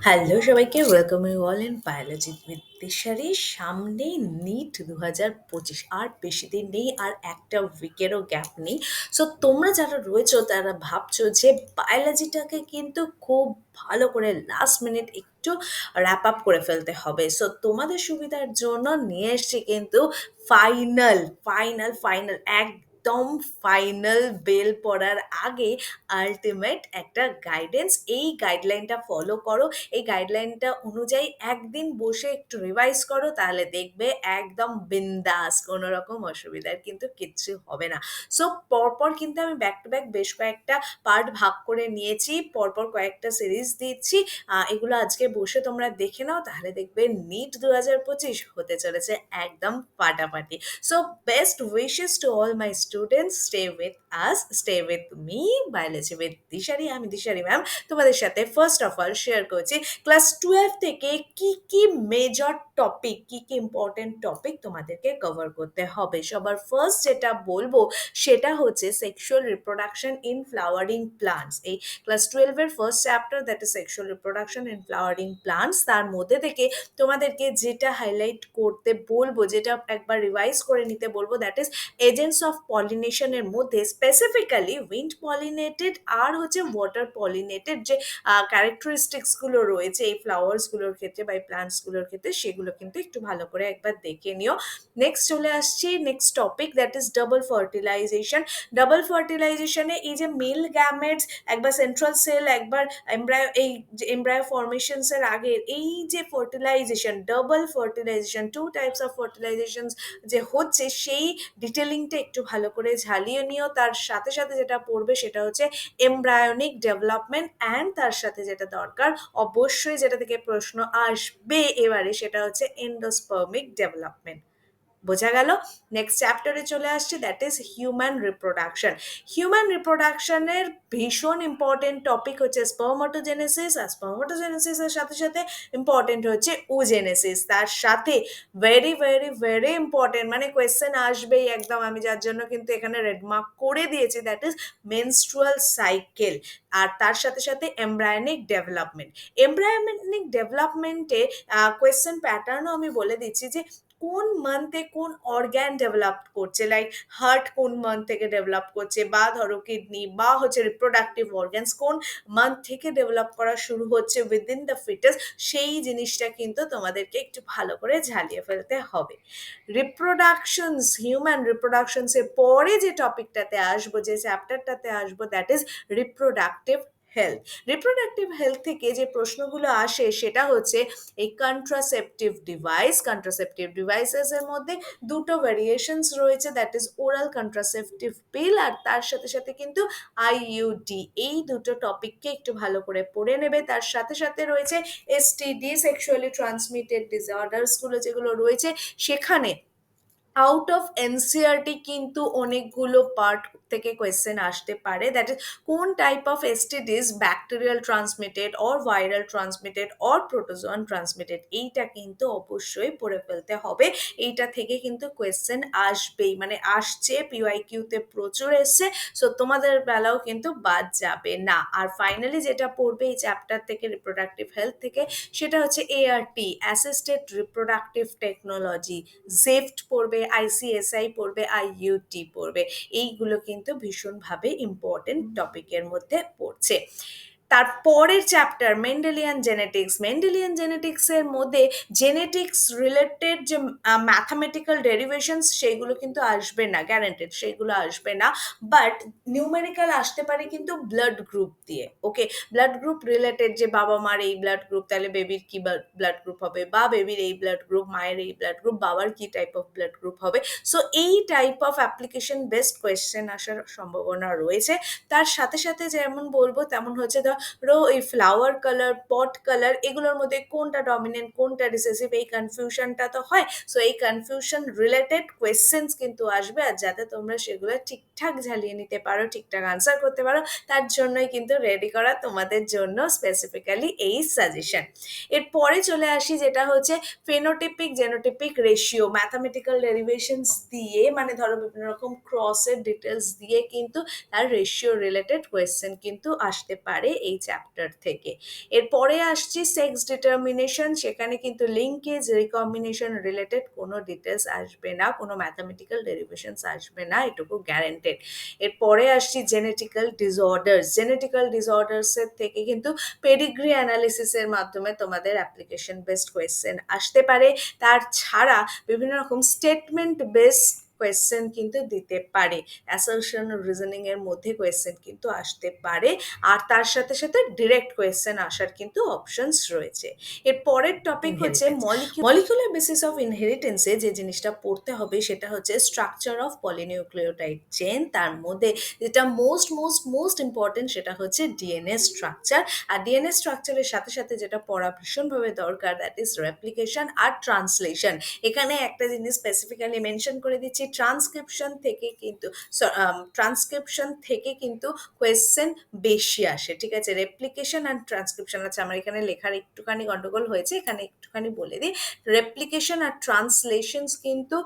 Hello সবাইকে, welcome you all in biology with Dishari. সামনেই NEET 2025, আর বেশি দিন নেই, আর একটা উইকেরও গ্যাপ নেই। সো তোমরা যারা রয়েছো তারা ভাবছো যে বায়োলজিটাকে কিন্তু খুব ভালো করে লাস্ট মিনিট একটু র্যাপ আপ করে ফেলতে হবে। সো তোমাদের সুবিধার জন্য নিয়ে এসছি কিন্তু ফাইনাল ফাইনাল ফাইনাল একদম ফাইনাল বেল পড়ার আগে আল্টিমেট একটা গাইডেন্স। এই গাইডলাইনটা ফলো করো, এই গাইডলাইনটা অনুযায়ী একদিন বসে একটু রিভাইজ করো, তাহলে দেখবে একদম বিন্দাস, কোনো রকম অসুবিধার কিন্তু কিচ্ছু হবে না। সো পরপর কিন্তু আমি ব্যাক টু ব্যাক বেশ কয়েকটা পার্ট ভাগ করে নিয়েছি, পরপর কয়েকটা সিরিজ দিচ্ছি। এগুলো আজকে বসে তোমরা দেখে নাও, তাহলে দেখবে নিট 2025 হতে চলেছে একদম ফাটাফাটি। So best wishes to all my students, stay with us, stay with me, biology with Dishari. আমি দিশারি ম্যাম তোমাদের সাথে ফার্স্ট অফ অল শেয়ার করছি ক্লাস 12 থেকে কি কি মেজর টপিক, কি কি ইম্পর্টেন্ট টপিক তোমাদেরকে কভার করতে হবে। সবার ফার্স্ট যেটা বলবো সেটা হচ্ছে sexual reproduction in flowering plants. এই ক্লাস 12 এর first chapter, that is sexual reproduction in flowering plants. তার মধ্যে থেকে তোমাদেরকে যেটা হাইলাইট করতে বলবো, যেটা একবার রিভাইজ করে নিতে বলবো, দ্যাট ইজ এজেন্টস অফ পলিনেশনের মধ্যে স্পেসিফিক্যালি উইন্ড পলিনেটেড আর হচ্ছে ওয়াটার পলিনেটেড যে ক্যারেক্টারিস্টিক্সগুলো রয়েছে এই ফ্লাওয়ার্সগুলোর ক্ষেত্রে বা এই প্লান্টসগুলোর ক্ষেত্রে, সেগুলো কিন্তু একটু ভালো করে একবার দেখে নিও। নেক্সট চলে আসছি next topic, that is double fertilization. Double ফার্টিলাইজেশনে এই যে মেল গ্যামেটস, একবার সেন্ট্রাল সেল, একবার এমব্রায়ো, এই যে এমব্রায়ো ফর্মেশনসের আগে এই যে fertilization, double fertilization, two types of fertilization যে হচ্ছে, সেই ডিটেলিংটা একটু ভালো করে ঝালিয়ে নিও। তার সাথে সাথে যেটা পড়বে সেটা হচ্ছে এমব্রায়োনিক ডেভেলপমেন্ট, অ্যান্ড তার সাথে যেটা দরকার অবশ্যই, যেটা থেকে প্রশ্ন আসবে এবারে, সেটা হচ্ছে এন্ডোস্পার্মিক ডেভেলপমেন্ট। বোঝা গেল? নেক্সট চ্যাপ্টারে চলে আসছে, that is human reproduction. Human রিপ্রোডাকশনের ভীষণ ইম্পর্টেন্ট টপিক হচ্ছে স্পার্মাটোজেনেসিস, আর স্পার্মাটোজেনেসিসের সাথে সাথে ইম্পর্টেন্ট হচ্ছে ওজেনেসিস। তার সাথে ভেরি ভেরি ভেরি ইম্পর্টেন্ট, মানে কোয়েশ্চেন আসবেই একদম, আমি যার জন্য কিন্তু এখানে রেডমার্ক করে দিয়েছি, দ্যাট ইজ মেনস্ট্রুয়াল সাইকেল। আর তার সাথে সাথে এমব্রায়োনিক ডেভেলপমেন্ট। এমব্রায়োনিক ডেভেলপমেন্টে কোয়েশ্চেন প্যাটার্নও আমি বলে দিচ্ছি যে কোন মান্থে কোন অর্গ্যান ডেভেলপ করছে, লাইক হার্ট কোন মান্থ থেকে ডেভেলপ করছে, বা ধরো কিডনি, বা হচ্ছে রিপ্রোডাক্টিভ অর্গ্যানস কোন মান্থ থেকে ডেভেলপ করা শুরু হচ্ছে উইদিন দ্য ফিটাস, সেই জিনিসটা কিন্তু তোমাদেরকে একটু ভালো করে ঝালিয়ে ফেলতে হবে। রিপ্রোডাকশনস, হিউম্যান রিপ্রোডাকশনস এর পরে যে টপিকটাতে আসবো, যে চ্যাপ্টারটাতে আসবো, that is reproductive health. Reproductive health থেকে যে প্রশ্নগুলো আসে সেটা হচ্ছে এই কন্ট্রাসেপটিভ ডিভাইস। কন্ট্রাসেপটিভ ডিভাইসেস এর মধ্যে দুটো ভেরিয়েশনস রয়েছে, that is oral contraceptive pill, আর তার সাথে সাথে কিন্তু আইইউডি। এই দুটো টপিককে একটু ভালো করে পড়ে নেবে। তার সাথে সাথে রয়েছে এসটিডি, সেক্সুয়ালি ট্রান্সমিটেড ডিসঅর্ডার্স গুলো যেগুলো রয়েছে, সেখানে আউট অফ এনসিআরটি কিন্তু অনেকগুলো পার্ট থেকে কোয়েশ্চেন আসতে পারে, দ্যাট ইজ কোন type of STDs bacterial transmitted or viral transmitted or protozoan transmitted, এইটা কিন্তু অবশ্যই পড়ে ফেলতে হবে। এইটা থেকে কিন্তু কোয়েশ্চেন আসবেই, মানে আসছে, পিওয়াইকিউতে প্রচুর এসছে। সো তোমাদের বেলাও কিন্তু বাদ যাবে না। আর ফাইনালি যেটা পড়বে এই চ্যাপ্টার থেকে, রিপ্রোডাক্টিভ হেলথ থেকে, সেটা হচ্ছে এআরটি, অ্যাসিস্টেড রিপ্রোডাক্টিভ টেকনোলজি। জেফট পড়বে, আইসিএসআই পড়বে, আইইউটি পড়বে। এইগুলো কিন্তু ভীষণভাবে ইম্পর্টেন্ট টপিকের মধ্যে পড়ছে। তারপরের চ্যাপ্টার মেন্ডেলিয়ান জেনেটিক্স। মেন্ডেলিয়ান জেনেটিক্সের মধ্যে জেনেটিক্স রিলেটেড যে ম্যাথামেটিক্যাল ডেরিভেশনস, সেইগুলো কিন্তু আসবে না, গ্যারান্টেড সেইগুলো আসবে না। বাট নিউমেরিক্যাল আসতে পারে কিন্তু ব্লাড গ্রুপ দিয়ে। ওকে, ব্লাড গ্রুপ রিলেটেড, যে বাবা মার এই ব্লাড গ্রুপ, তাহলে বেবির কি ব্লাড গ্রুপ হবে, বা বেবির এই ব্লাড গ্রুপ, মায়ের এই ব্লাড গ্রুপ, বাবার কি টাইপ অফ ব্লাড গ্রুপ হবে। সো এই type of application based question আসার সম্ভাবনা রয়েছে। তার সাথে সাথে যেমন বলবো তেমন হচ্ছে ধরো এই ফ্লাওয়ার কালার, পট কালার, এগুলোর মধ্যে কোনটা ডমিনেন্ট কোনটা রিসেসিভ, এই কনফিউশনটা তো হয়। সো এই কনফিউশন রিলেটেড কোয়েশ্চেন্স কিন্তু আসবে, আর যাতে তোমরা সেগুলো ঠিকঠাক ঝালিয়ে নিতে পারো, ঠিকঠাক আনসার করতে পারো, তার জন্যই কিন্তু রেডি করা তোমাদের জন্য স্পেসিফিক্যালি এই সাজেশন। এরপরে চলে আসি যেটা হচ্ছে ফেনোটিপিক জেনোটিপিক রেশিও। ম্যাথামেটিক্যাল ডেরিভেশনস দিয়ে, মানে ধরো বিভিন্ন রকম ক্রসের ডিটেলস দিয়ে কিন্তু তার রেশিও রিলেটেড কোয়েশ্চেন কিন্তু আসতে পারে এই চ্যাপ্টার থেকে। এরপরে আসছি সেক্স ডিটারমিনেশন, সেখানে কিন্তু লিঙ্কেজ রিকম্বিনেশন রিলেটেড কোনো ডিটেলস আসবে না, কোনো ম্যাথামেটিক্যাল ডেরিভেশনস আসবে না, এটুকু গ্যারেন্টেড। এরপরে আসছি জেনেটিক্যাল ডিসঅর্ডার্স। জেনেটিক্যাল ডিসঅর্ডার্সের থেকে কিন্তু পেডিগ্রি অ্যানালিসিসের মাধ্যমে তোমাদের অ্যাপ্লিকেশন বেসড কোয়েশ্চেন আসতে পারে। তার ছাড়া বিভিন্ন রকম স্টেটমেন্ট বেসড কোয়েশ্চেন কিন্তু দিতে পারে, অ্যাসারশন রিজনিং এর মধ্যে কোয়েশ্চেন কিন্তু আসতে পারে, আর তার সাথে সাথে ডিরেক্ট কোয়েশ্চেন আসার কিন্তু অপশনস রয়েছে। এর পরের টপিক হচ্ছে মলিকুলার বেসিস অফ ইনহেরিটেন্সে যে জিনিসটা পড়তে হবে সেটা হচ্ছে স্ট্রাকচার অফ পলিনিউক্লিওটাইড চেন। তার মধ্যে যেটা মোস্ট মোস্ট মোস্ট ইম্পর্টেন্ট সেটা হচ্ছে ডিএনএ স্ট্রাকচার। আর ডিএনএ স্ট্রাকচারের সাথে সাথে যেটা পড়া ভীষণভাবে দরকার, দ্যাট ইজ রেপ্লিকেশন আর ট্রান্সলেশন। এখানে একটা জিনিস স্পেসিফিক্যালি মেনশন করে দিচ্ছি, ট্রান্সক্রিপশন থেকে কিন্তু কোয়েশ্চেন বেশি আসে, ঠিক আছে। রেপ্লিকেশন অ্যান্ড ট্রান্সক্রিপশন, আচ্ছা আমার এখানে লেখার একটুখানি গন্ডগোল হয়েছে, এখানে একটুখানি বলে দিই। রেপ্লিকেশন আর ট্রান্সলেশনস কিন্তু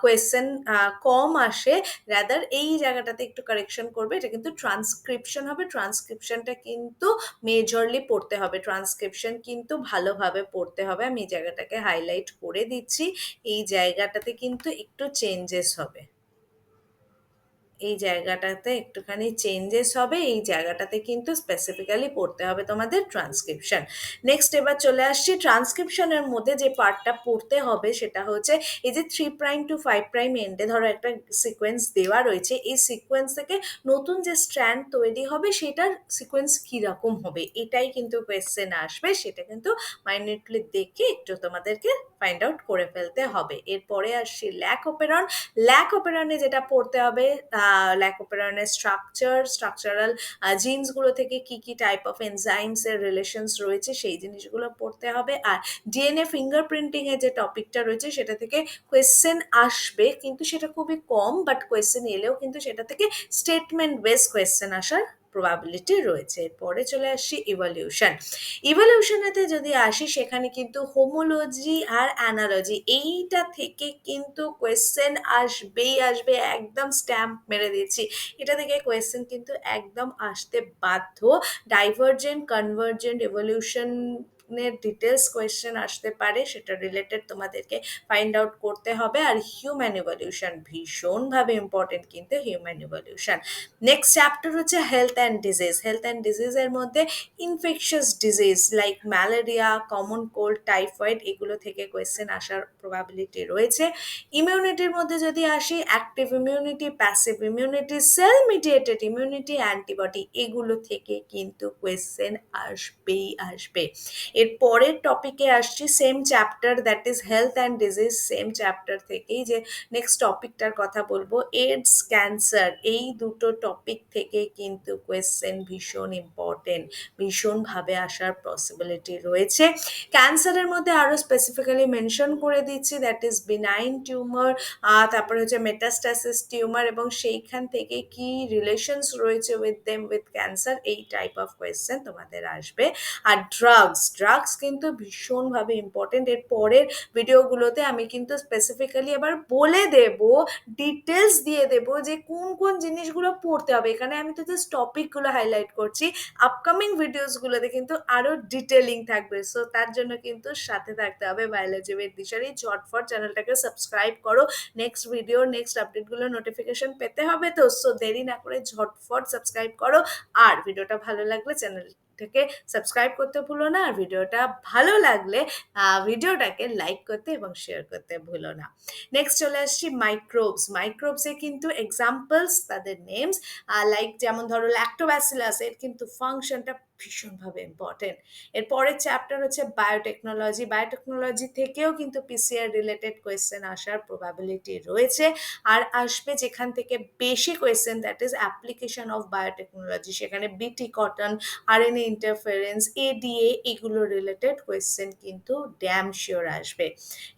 কোয়েশ্চেন কম আসে, রাদার এই জায়গাটাতে একটু কারেকশন করবে, এটা কিন্তু ট্রান্সক্রিপশন হবে। ট্রান্সক্রিপশনটা কিন্তু মেজরলি পড়তে হবে, ট্রান্সক্রিপশন কিন্তু ভালোভাবে পড়তে হবে। আমি এই জায়গাটাকে হাইলাইট করে দিচ্ছি, এই জায়গাটাতে কিন্তু একটু চেঞ্জেস হবে, এই জায়গাটাতে একটুখানি চেঞ্জেস হবে, এই জায়গাটাতে কিন্তু স্পেসিফিক্যালি পড়তে হবে তোমাদের ট্রান্সক্রিপশন। নেক্সট এবার চলে আসছি ট্রান্সক্রিপশনের মধ্যে যে পার্টটা পড়তে হবে সেটা হচ্ছে এই যে 3' to 5' এন্ডে ধরো একটা সিকোয়েন্স দেওয়া রয়েছে, এই সিকোয়েন্স থেকে নতুন যে স্ট্র্যান্ড তৈরি হবে সেটার সিকোয়েন্স কীরকম হবে, এটাই কিন্তু কোয়েশ্চেন আসবে, সেটা কিন্তু মাইনিউটলি দেখে একটু তোমাদেরকে ফাইন্ড আউট করে ফেলতে হবে। এরপরে আসছি ল্যাক অপেরন। ল্যাক অপেরনে যেটা পড়তে হবে, ল্যাক অপেরনের স্ট্রাকচারাল জিনসগুলো থেকে কি কি টাইপ অফ এনজাইমস এর রিলেশনস রয়েছে সেই জিনিসগুলো পড়তে হবে। আর ডিএনএ ফিঙ্গারপ্রিন্টিং এর যে টপিকটা রয়েছে সেটা থেকে কোয়েশ্চেন আসবে, কিন্তু সেটা খুবই কম, বাট কোয়েশ্চেন এলেও কিন্তু সেটা থেকে স্টেটমেন্ট বেস কোয়েশ্চেন আসার প্রবাবিলিটি রয়েছে। এরপরে চলে আসছি ইভলিউশন। ইভলিউশনেতে যদি আসি সেখানে কিন্তু হোমোলজি আর অ্যানালজি এইটা থেকে কিন্তু কোয়েশ্চেন আসবেই আসবে, একদম স্ট্যাম্প মেরে দিচ্ছি, এটা থেকে কোয়েশ্চেন কিন্তু একদম আসতে বাধ্য। Divergent convergent evolution details question আসতে পারে, সেটা রিলেটেড তোমাদেরকে ফাইন্ড আউট করতে হবে। আর হিউম্যান ইভলিউশন ভীষণভাবে ইম্পর্টেন্ট কিন্তু হিউম্যান ইভলিউশন। নেক্সট চ্যাপ্টার হচ্ছে health and disease. Health and ডিজিজের মধ্যে infectious disease like malaria, common cold, typhoid এগুলো থেকে কোয়েশ্চেন আসার প্রবাবিলিটি রয়েছে। ইমিউনিটির মধ্যে যদি আসি, active immunity, passive immunity, cell mediated immunity, antibody এগুলো থেকে কিন্তু কোয়েশ্চেন আসবেই আসবে। এর পরের টপিকে আসছি same chapter, that is health and disease, same chapter থেকেই যে নেক্সট টপিকটার কথা বলবো এইডস, ক্যান্সার, এই দুটো টপিক থেকে কিন্তু কোয়েশ্চেন ভীষণ ইম্পর্টেন্ট, ভীষণভাবে আসার পসিবিলিটি রয়েছে। ক্যান্সারের মধ্যে আরও স্পেসিফিক্যালি মেনশন করে দিচ্ছি, দ্যাট ইজ বিনাইন টিউমার, তারপরে হচ্ছে মেটাস্টাসিস টিউমার, এবং সেইখান থেকে কি রিলেশনস রয়েছে উইথ দেম উইথ ক্যান্সার, এই টাইপ অফ কোয়েশ্চেন তোমাদের আসবে। আর ড্রাগস কিন্তু ভীষণভাবে ইম্পর্টেন্ট, এর পরের ভিডিওগুলোতে আমি কিন্তু স্পেসিফিক্যালি এবার বলে দেব, ডিটেলস দিয়ে দেব যে কোন কোন জিনিসগুলো পড়তে হবে। এখানে আমি তো জাস্ট টপিকগুলো হাইলাইট করছি, আপকামিং ভিডিওসগুলোতে কিন্তু আরও ডিটেলিং থাকবে, সো তার জন্য কিন্তু সাথে থাকতে হবে বায়োলজি উইথ দিশারি। ঝটফট চ্যানেলটাকে সাবস্ক্রাইব করো, নেক্সট ভিডিও নেক্সট আপডেটগুলো নোটিফিকেশন পেতে হবে তো, সো দেরি না করে ঝটফট সাবস্ক্রাইব করো। আর ভিডিওটা ভালো লাগলে চ্যানেলটাকে সাবস্ক্রাইব করতে ভুলো না, আর ভিডিওটা ভালো লাগলে ভিডিওটাকে লাইক করতে এবং শেয়ার করতে ভুলো না। নেক্সট চলে আসছি মাইক্রোবসে কিন্তু এক্সাম্পলস, তাদের নেমস, লাইক যেমন ধরো ল্যাক্টোব্যাসিলাস, এর কিন্তু ফাংশনটা ভীষণভাবে ইম্পর্টেন্ট। এর পরের চ্যাপ্টার হচ্ছে বায়োটেকনোলজি থেকেও কিন্তু পিসিআর রিলেটেড কোয়েশ্চেন আসার প্রবাবিলিটি রয়েছে। আর আসবে যেখান থেকে বেশি question, that is application of biotechnology, সেখানে বিটি কটন, আরএনএ ইন্টারফারেন্স, এডিএ এগুলো রিলেটেড কোয়েশ্চেন কিন্তু ড্যাম শিওর আসবে।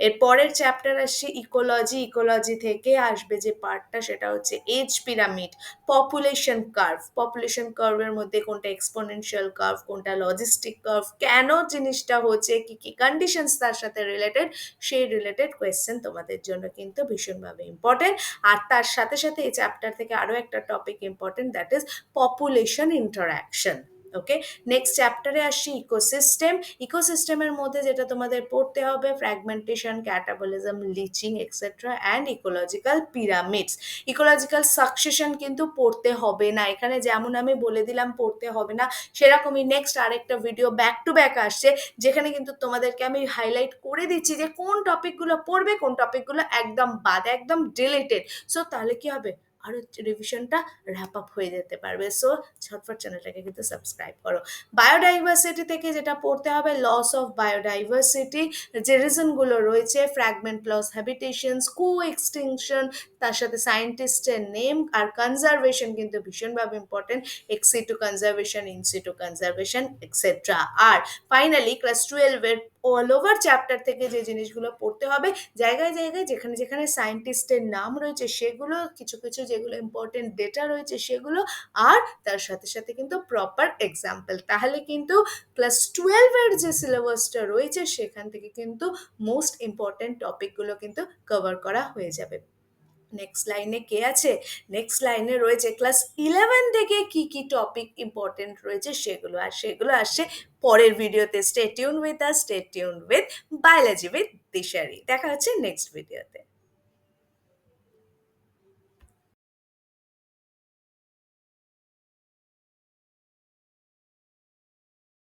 এর পরের চ্যাপ্টার আসছে ইকোলজি থেকে আসবে যে পার্টটা সেটা হচ্ছে এজ পিরামিড, পপুলেশন কার্ভের মধ্যে কোনটা এক্সপোনেনশিয়াল কার্ভ, কোনটা লজিস্টিক কার্ভ, কেন জিনিসটা হচ্ছে, কি কি কন্ডিশনস তার সাথে রিলেটেড, সেই রিলেটেড কোয়েশ্চেন তোমাদের জন্য কিন্তু ভীষণভাবে ইম্পর্টেন্ট। আর তার সাথে সাথে এই চ্যাপ্টার থেকে আরও একটা topic important, that is population interaction. Okay, next চ্যাপ্টারে আসছি ইকোসিস্টেম। ইকোসিস্টেমের মধ্যে যেটা তোমাদের পড়তে হবে, fragmentation, catabolism, lynching etcetera and ecological pyramids. Ecological succession কিন্তু পড়তে হবে না এখানে, যেমন আমি বলে দিলাম পড়তে হবে না, সেরকমই নেক্সট আরেকটা ভিডিও ব্যাক টু ব্যাক আসছে, যেখানে কিন্তু তোমাদেরকে আমি হাইলাইট করে দিচ্ছি যে কোন টপিকগুলো পড়বে, কোন টপিকগুলো একদম বাদ, একদম ডিলিটেড। সো তাহলে কি হবে, আরো রিভিশনটা র্যাপ আপ হয়ে যেতে পারবে। সো ঝটফট চ্যানেলটাকে কিন্তু সাবস্ক্রাইব করো। বায়োডাইভার্সিটি থেকে যেটা পড়তে হবে, লস অফ বায়োডাইভার্সিটি, যে রিজনগুলো রয়েছে, fragment loss, habitations, co extinction, তার সাথে সায়েন্টিস্টের নেম, আর কনজারভেশন কিন্তু ভীষণভাবে important, ex situ conservation, in situ conservation etcetera. আর ফাইনালি ক্লাস 12-এর অল ওভার চ্যাপ্টার থেকে যে জিনিসগুলো পড়তে হবে, জায়গায় জায়গায় যেখানে যেখানে সায়েন্টিস্টের নাম রয়েছে সেগুলো, কিছু কিছু যেগুলো ইম্পর্টেন্ট ডেটা রয়েছে সেগুলো, আর তার সাথে সাথে কিন্তু প্রপার এক্সাম্পল। তাহলে কিন্তু ক্লাস 12-এর যে সিলেবাসটা রয়েছে সেখান থেকে কিন্তু মোস্ট ইম্পর্টেন্ট টপিকগুলো কিন্তু কভার করা হয়ে যাবে। নেক্সট লাইনে কে আছে, নেক্সট লাইনে রয়েছে ক্লাস 11 থেকে কি কি টপিক ইম্পর্টেন্ট রয়েছে সেগুলো, আর সেগুলো আসছে পরের ভিডিওতে। Stay tune with us, stay tune with biology with Dishari. দেখা হচ্ছে নেক্সট ভিডিওতে।